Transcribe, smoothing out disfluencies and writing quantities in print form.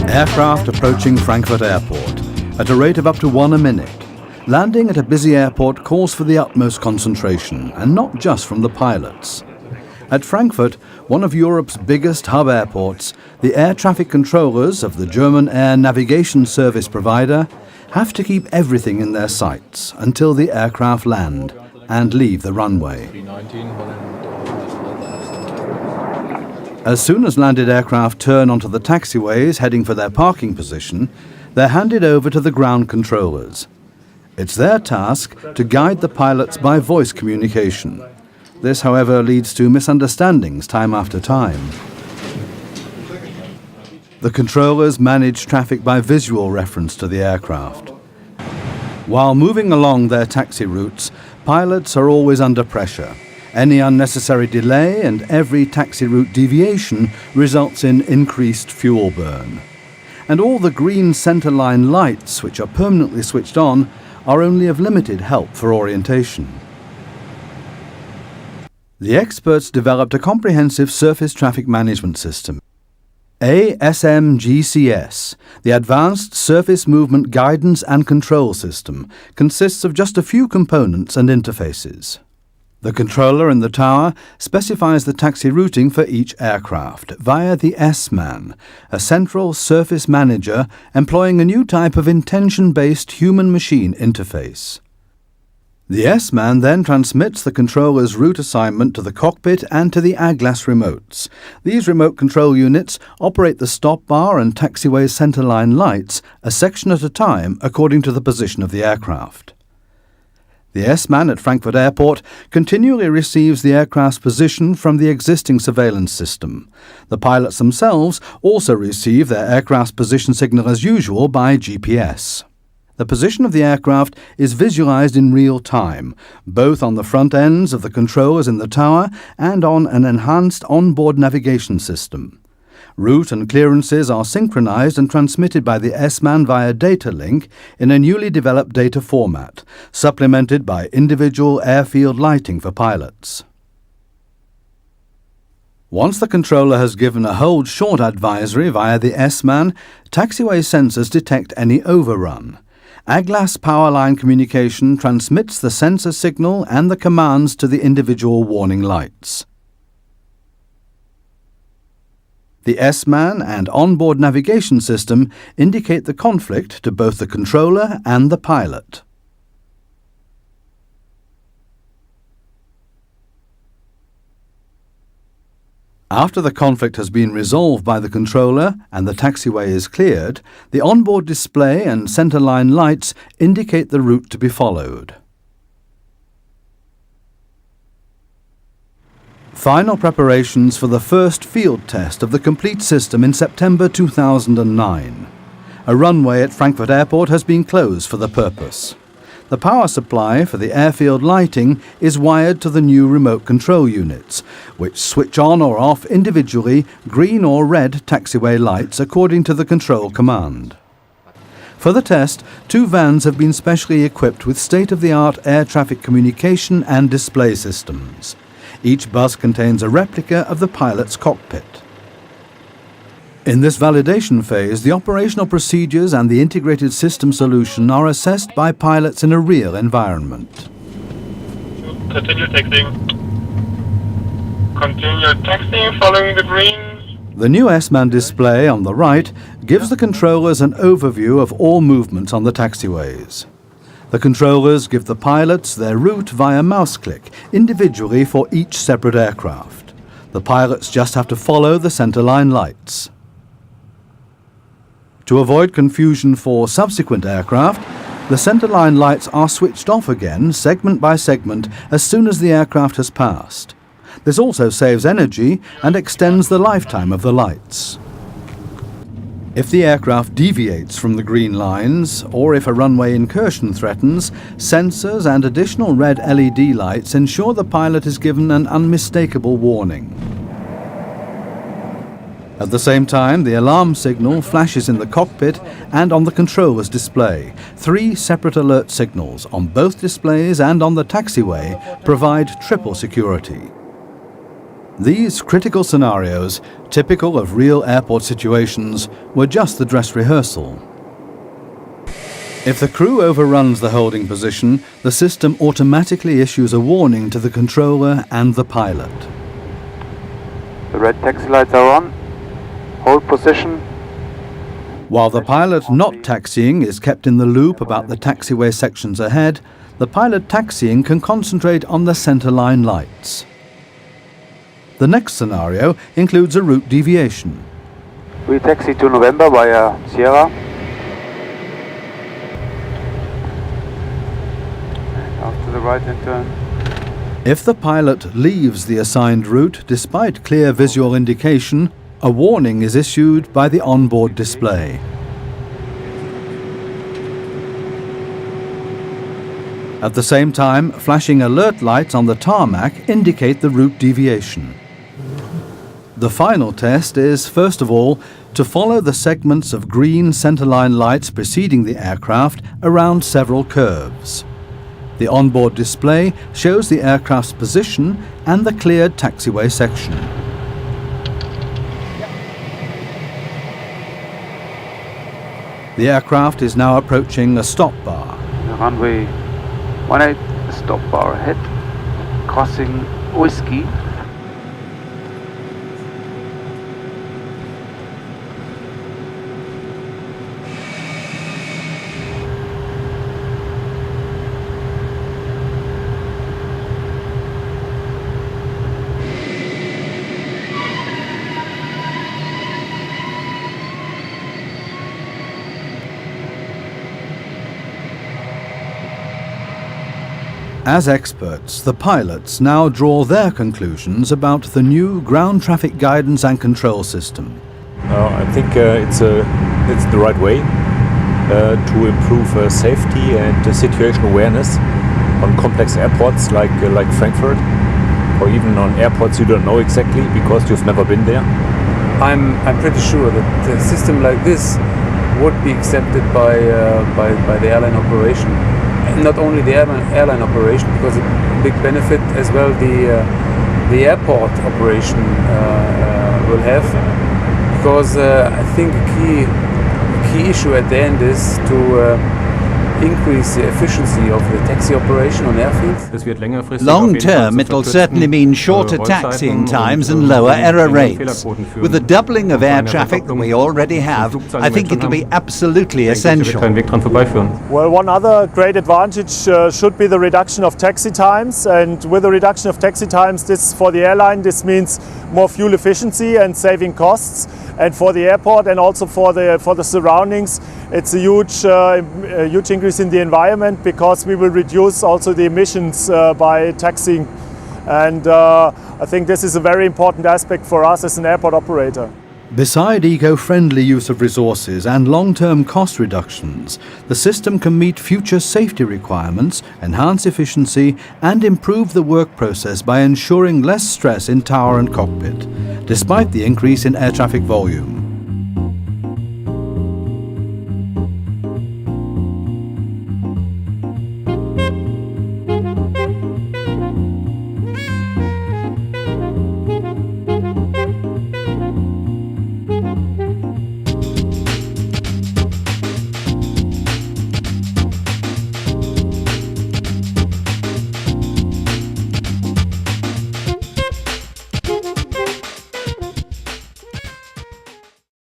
Aircraft approaching Frankfurt Airport at a rate of up to 1 a minute. Landing at a busy airport calls for the utmost concentration, and not just from the pilots. At Frankfurt, one of Europe's biggest hub airports, the air traffic controllers of the German air navigation service provider have to keep everything in their sights until the aircraft land and leave the runway. As soon as landed aircraft turn onto the taxiways heading for their parking position, they're handed over to the ground controllers. It's their task to guide the pilots by voice communication. This, however, leads to misunderstandings time after time. The controllers manage traffic by visual reference to the aircraft. While moving along their taxi routes, pilots are always under pressure. Any unnecessary delay and every taxi route deviation results in increased fuel burn. And all the green centerline lights, which are permanently switched on, are only of limited help for orientation. The experts developed a comprehensive surface traffic management system. ASMGCS, the Advanced Surface Movement Guidance and Control System, consists of just a few components and interfaces. The controller in the tower specifies the taxi routing for each aircraft via the S-Man, a central surface manager employing a new type of intention-based human-machine interface. The S-Man then transmits the controller's route assignment to the cockpit and to the iAd remotes. These remote control units operate the stop bar and taxiway centerline lights a section at a time according to the position of the aircraft. The S-Man at Frankfurt Airport continually receives the aircraft's position from the existing surveillance system. The pilots themselves also receive their aircraft's position signal as usual by GPS. The position of the aircraft is visualized in real time, both on the front ends of the controllers in the tower and on an enhanced onboard navigation system. Route and clearances are synchronized and transmitted by the S-Man via data link in a newly developed data format, supplemented by individual airfield lighting for pilots. Once the controller has given a hold short advisory via the S-Man, taxiway sensors detect any overrun. iAd power line communication transmits the sensor signal and the commands to the individual warning lights. The S-Man and onboard navigation system indicate the conflict to both the controller and the pilot. After the conflict has been resolved by the controller and the taxiway is cleared, the onboard display and centerline lights indicate the route to be followed. Final preparations for the first field test of the complete system in September 2009. A runway at Frankfurt Airport has been closed for the purpose. The power supply for the airfield lighting is wired to the new remote control units, which switch on or off individually green or red taxiway lights according to the control command. For the test, 2 vans have been specially equipped with state-of-the-art air traffic communication and display systems. Each bus contains a replica of the pilot's cockpit. In this validation phase, the operational procedures and the integrated system solution are assessed by pilots in a real environment. Continue taxiing. Continue taxiing following the green. The new S-Man display on the right gives the controllers an overview of all movements on the taxiways. The controllers give the pilots their route via mouse click, individually for each separate aircraft. The pilots just have to follow the centerline lights. To avoid confusion for subsequent aircraft, the centerline lights are switched off again, segment by segment, as soon as the aircraft has passed. This also saves energy and extends the lifetime of the lights. If the aircraft deviates from the green lines, or if a runway incursion threatens, sensors and additional red LED lights ensure the pilot is given an unmistakable warning. At the same time, the alarm signal flashes in the cockpit and on the controller's display. 3 separate alert signals on both displays and on the taxiway provide triple security. These critical scenarios, typical of real airport situations, were just the dress rehearsal. If the crew overruns the holding position, the system automatically issues a warning to the controller and the pilot. The red taxi lights are on. Hold position. While the pilot not taxiing is kept in the loop about the taxiway sections ahead, the pilot taxiing can concentrate on the centerline lights. The next scenario includes a route deviation. We taxi to November via Sierra. And after the right-hand turn. If the pilot leaves the assigned route despite clear visual indication, a warning is issued by the onboard display. At the same time, flashing alert lights on the tarmac indicate the route deviation. The final test is, first of all, to follow the segments of green centerline lights preceding the aircraft around several curves. The onboard display shows the aircraft's position and the cleared taxiway section. The aircraft is now approaching a stop bar. Runway 18, stop bar ahead, crossing Whiskey. As experts, the pilots now draw their conclusions about the new ground traffic guidance and control system. I think it's the right way to improve safety and situational awareness on complex airports like Frankfurt, or even on airports you don't know exactly because you've never been there. I'm pretty sure that a system like this would be accepted by the airline operation. Not only the airline operation, because a big benefit as well the airport operation will have, because I think a key issue at the end is to increase the efficiency of the taxi operation on airfields. Long term, it will certainly mean shorter taxiing times and lower error rates. With the doubling of air traffic that we already have, I think it will be absolutely essential. Well, one other great advantage should be the reduction of taxi times, and with the reduction of taxi times, this for the airline, this means more fuel efficiency and saving costs, and for the airport and also for the surroundings, it's a huge increase in the environment, because we will reduce also the emissions by taxiing, and I think this is a very important aspect for us as an airport operator. Beside eco-friendly use of resources and long-term cost reductions, the system can meet future safety requirements, enhance efficiency, and improve the work process by ensuring less stress in tower and cockpit, despite the increase in air traffic volume.